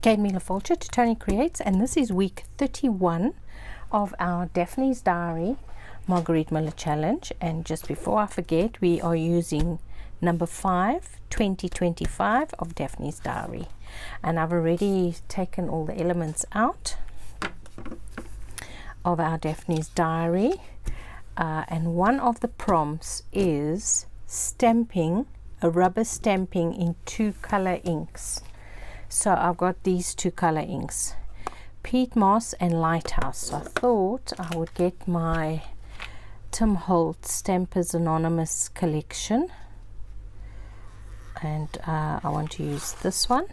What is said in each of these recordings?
Margarete Miller Collage to Toni Creates, and this is week 31 of our Daphne's Diary Margarete Miller Challenge. And just before I forget, we are using number 5, 2025 of Daphne's Diary, and I've already taken all the elements out of our Daphne's Diary, and one of the prompts is stamping, a rubber stamping in 2 color inks. So I've got these 2 color inks, Peat Moss and Lighthouse. So I thought I would get my Tim Holt Stampers Anonymous collection, and I want to use this one,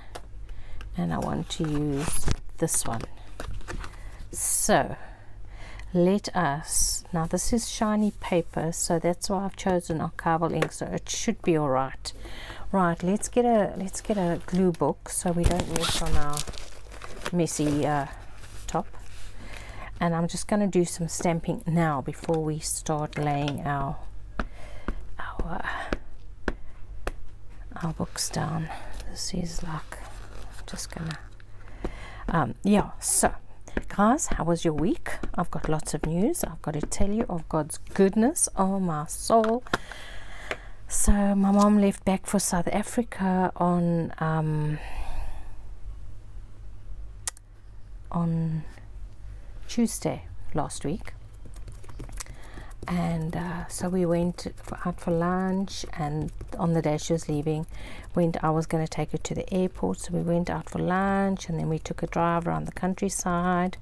and I want to use this one. So let us, now this is shiny paper, so that's why I've chosen archival ink, so it should be all right. Right, let's get a glue book so we don't mess on our messy top. And I'm just going to do some stamping now before we start laying our books down. This is like, I'm just gonna yeah. So guys, how was your week? I've got lots of news. I've got to tell you of God's goodness. Oh my soul. So my mom left back for South Africa on Tuesday last week, and so we went out for lunch, and on the day she was leaving, I was going to take her to the airport, so we went out for lunch, and then we took a drive around the countryside.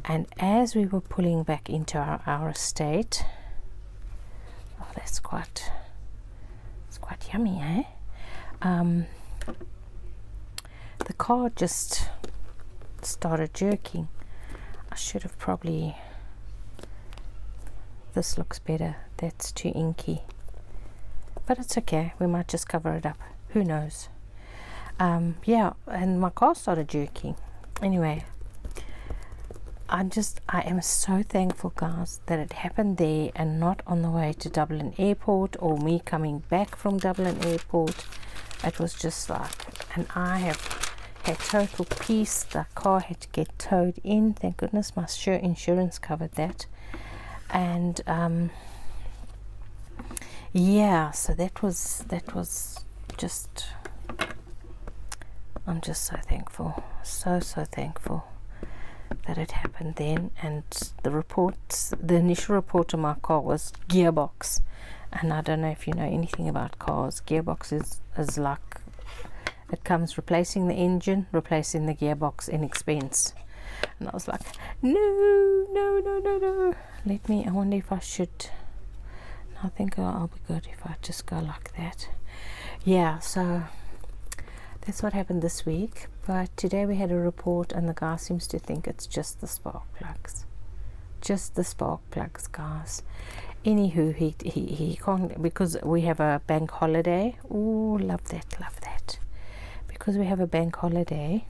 And as we were pulling back into our estate, oh, that's quite yummy, eh? The car just started jerking. I should have probably, this looks better, that's too inky, but it's okay, we might just cover it up, who knows. Yeah, and my car started jerking. Anyway, I am so thankful, guys, that it happened there and not on the way to Dublin Airport or me coming back from Dublin Airport. It was just like, and I have had total peace. The car had to get towed in. Thank goodness my insurance covered that. And yeah, so that was just, I'm just so thankful, so thankful that it happened then. And the initial report on my car was gearbox, and I don't know if you know anything about cars. Gearbox is like, it comes replacing the engine, replacing the gearbox in expense. And I was like, no. I wonder if I should, I think I'll be good if I just go like that. Yeah, so that's what happened this week. But today we had a report, and the guy seems to think it's just the spark plugs. Just the spark plugs, guys. Anywho, he can't, because we have a bank holiday. Oh, love that. Because we have a bank holiday,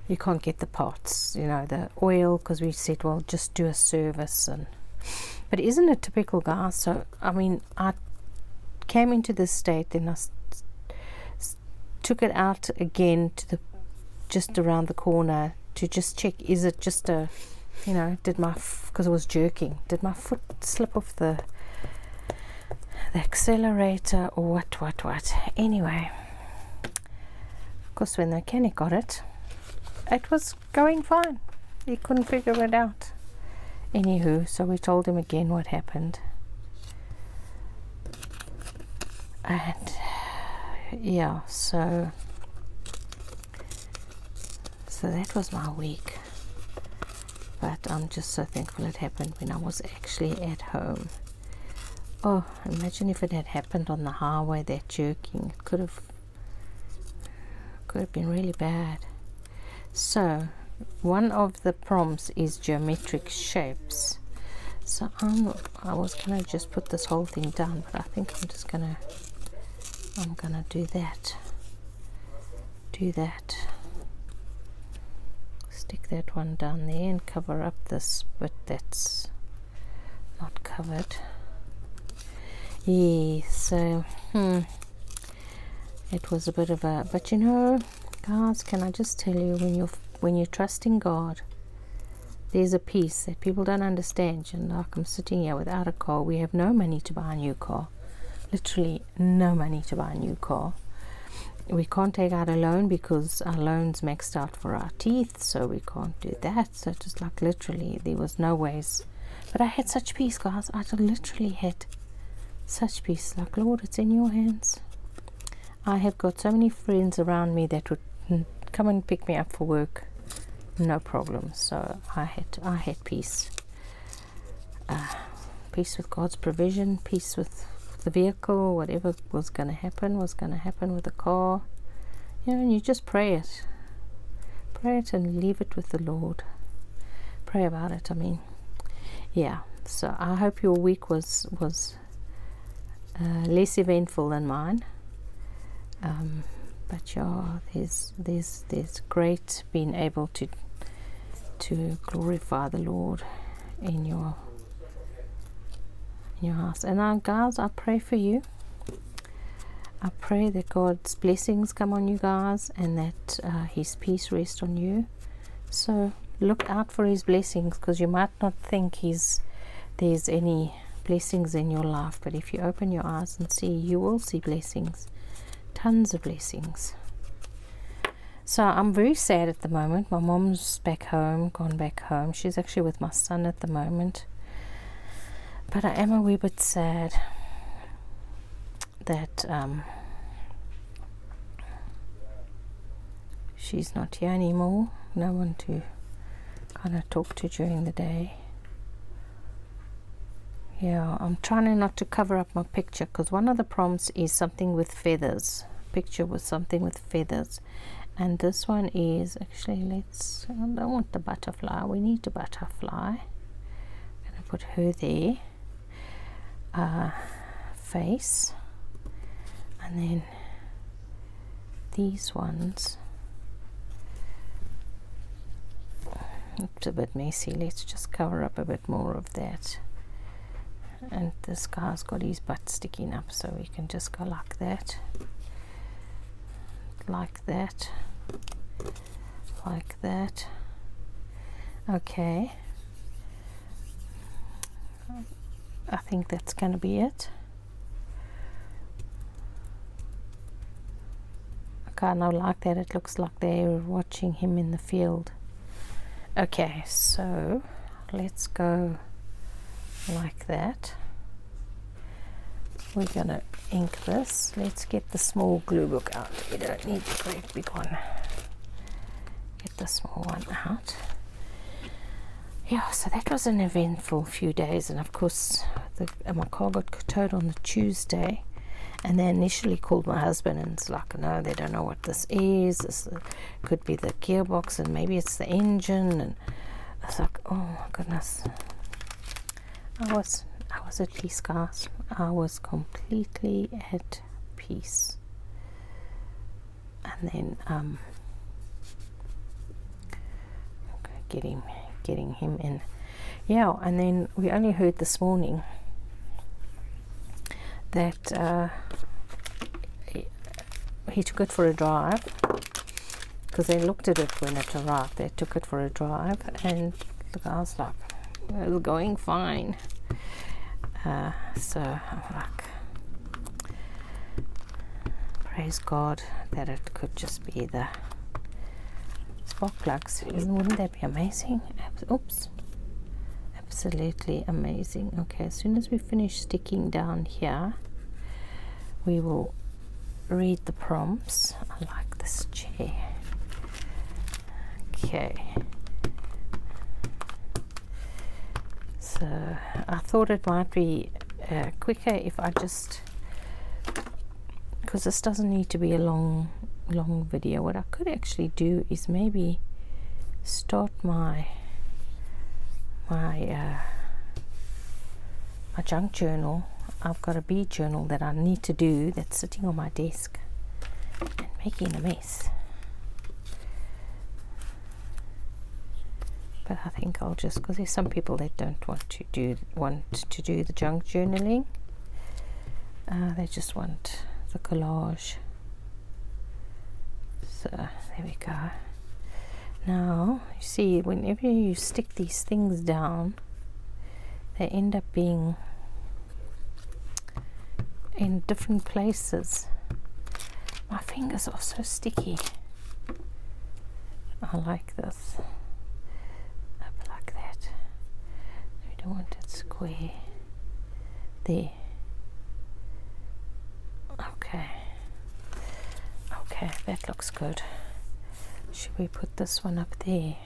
you can't get the parts, the oil, because we said, well, just do a service. But isn't it typical, guys? So I mean, I came into this state, then I took it out again to just around the corner to just check, is it just a, because it was jerking, did my foot slip off the accelerator or what? Anyway, of course, when the mechanic got it was going fine. He couldn't figure it out. Anywho, so we told him again what happened, and yeah, so that was my week. But I'm just so thankful it happened when I was actually at home. Oh, imagine if it had happened on the highway, that jerking. It could have been really bad. So one of the prompts is geometric shapes. So I was gonna just put this whole thing down, but I think I'm gonna do that. Stick that one down there and cover up this bit that's not covered. Yeah, so it was a bit of a, but you know, guys, can I just tell you, when you're trusting God, there's a peace that people don't understand. And like, I'm sitting here without a car. We have no money to buy a new car. Literally no money to buy a new car. We can't take out a loan because our loan's maxed out for our teeth, so we can't do that. So just like literally there was no ways. But I had such peace, guys. I literally had such peace. Like, Lord, it's in your hands. I have got so many friends around me that would come and pick me up for work, no problem. So I had peace. Peace with God's provision, peace with the vehicle. Whatever was going to happen with the car. You know, and you just pray it and leave it with the Lord. Pray about it. I mean, yeah. So I hope your week was less eventful than mine. But yeah, there's great being able to glorify the Lord in your house. And guys, I pray for you. I pray that God's blessings come on you guys, and that His peace rest on you. So look out for His blessings, because you might not think there's any blessings in your life, but if you open your eyes and see, you will see blessings. Tons of blessings. So I'm very sad at the moment. My mom's gone back home. She's actually with my son at the moment. But I am a wee bit sad that she's not here anymore. No one to kind of talk to during the day. Yeah, I'm trying not to cover up my picture, because one of the prompts is something with feathers. Picture with something with feathers. And this one is actually, I don't want the butterfly. We need the butterfly. I'm going to put her there. Face. And then these ones. It's a bit messy. Let's just cover up a bit more of that. And this guy's got his butt sticking up, so we can just go like that, like that, like that. Okay, I think that's going to be it. I kind of like that. It looks like they're watching him in the field. Okay, so let's go like that. We're going to ink this. Let's get the small glue book out. We don't need the great big one. Get the small one out. Yeah, so that was an eventful few days, and of course my car got towed on the Tuesday, and they initially called my husband, and it's like, no, they don't know what this is. This could be the gearbox, and maybe it's the engine, and I was like, oh my goodness. I was at peace, guys. I was completely at peace. And then getting him in. Yeah, and then we only heard this morning that he took it for a drive, because they looked at it when it arrived. They took it for a drive, and the guy's like, it was going fine. So I'm like, praise God that it could just be the spark plugs. Wouldn't that be amazing? Oops. Absolutely amazing. Okay, as soon as we finish sticking down here, we will read the prompts. I like this chair. Okay. So I thought it might be quicker if I just, because this doesn't need to be a long video. What I could actually do is maybe start my junk journal. I've got a bead journal that I need to do that's sitting on my desk and making a mess. But I think I'll just, because there's some people that don't want to do the junk journaling. They just want the collage. So there we go. Now you see, whenever you stick these things down, they end up being in different places. My fingers are so sticky. I like this. Up like that. We don't want it square. There. Okay. Okay, that looks good. Should we put this one up there?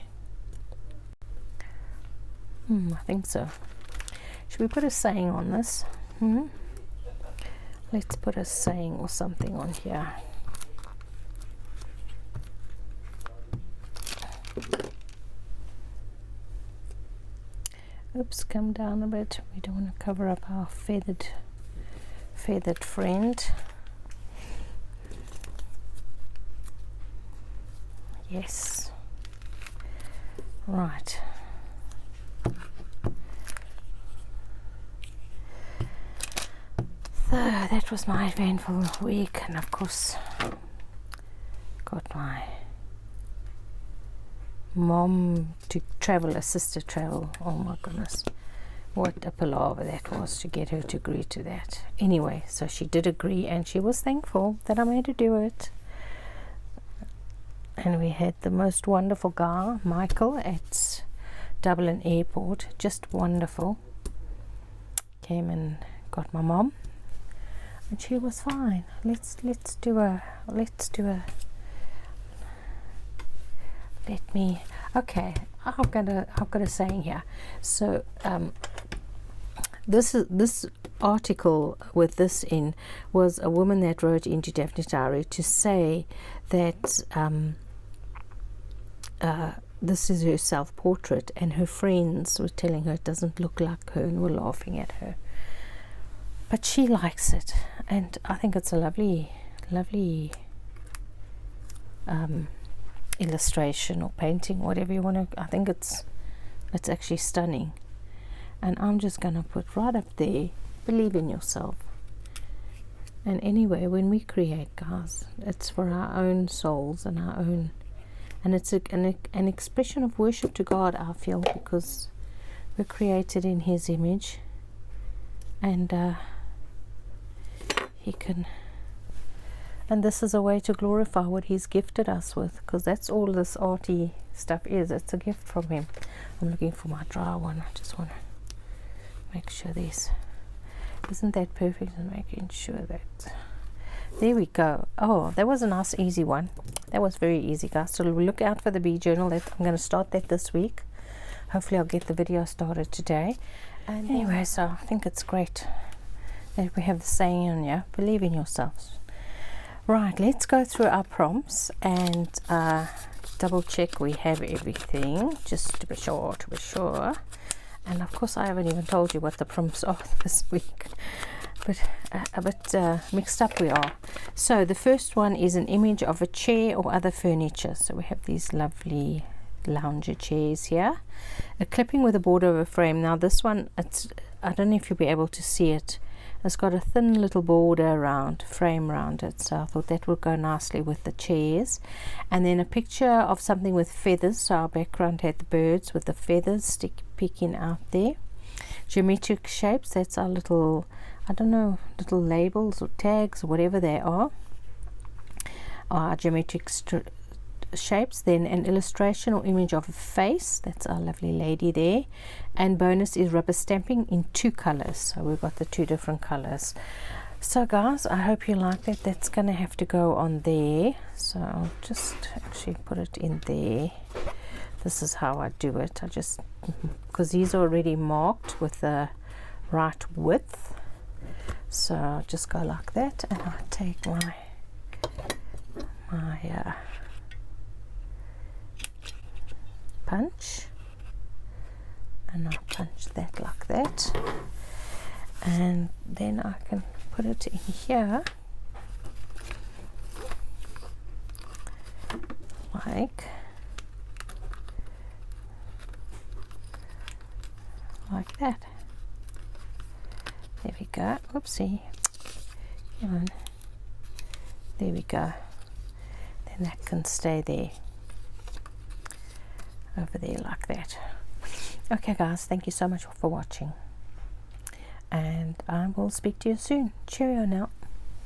I think so. Should we put a saying on this? Let's put a saying or something on here. Oops, come down a bit. We don't want to cover up our feathered friend. Yes. Right. So that was my eventful week, and of course got my mom to travel, a sister travel. Oh my goodness, what a palaver that was to get her to agree to that. Anyway, so she did agree, and she was thankful that I made her do it. And we had the most wonderful guy, Michael, at Dublin Airport. Just wonderful. Came and got my mom, and she was fine. Let's do a. Let me. Okay, I've got a saying here. So this article with this in was a woman that wrote into Daphne's diary to say that this is her self-portrait, and her friends were telling her it doesn't look like her and were laughing at her. But she likes it, and I think it's a lovely illustration or painting, whatever you want to. I think it's actually stunning, and I'm just gonna put right up there, believe in yourself. And anyway, when we create, guys, it's for our own souls and our own, and it's an expression of worship to God, I feel, because we're created in His image, and He can. And this is a way to glorify what He's gifted us with, because that's all this arty stuff is. It's a gift from Him. I'm looking for my dry one. I just want to make sure these. Isn't that perfect? And making sure that. There we go. Oh, that was a nice, easy one. That was very easy, guys. So look out for the bee journal. I'm going to start that this week. Hopefully, I'll get the video started today. And anyway, so I think it's great that we have the saying on here. Believe in yourselves. Right, let's go through our prompts and double check we have everything, just to be sure. And of course, I haven't even told you what the prompts are this week, but a bit mixed up we are. So the first one is an image of a chair or other furniture. So we have these lovely lounger chairs here. A clipping with a border of a frame. Now this one, I don't know if you'll be able to see it. It's got a thin little border frame around it, so I thought that would go nicely with the chairs. And then a picture of something with feathers, so our background had the birds with the feathers peeking out there. Geometric shapes, that's our little, I don't know, little labels or tags or whatever they are. Our geometric shapes. Then an illustration or image of a face, that's our lovely lady there. And bonus is rubber stamping in 2 colors, so we've got the 2 different colors. So guys, I hope you like that. That's gonna have to go on there, so I'll just actually put it in there. This is how I do it. I just, because these are already marked with the right width, so I'll just go like that, and I take my punch, and I'll punch that like that, and then I can put it in here like that. There we go. Oopsie. Come on. There we go. Then and that can stay there, over there like that. Okay guys, thank you so much for watching, and I will speak to you soon. Cheerio now.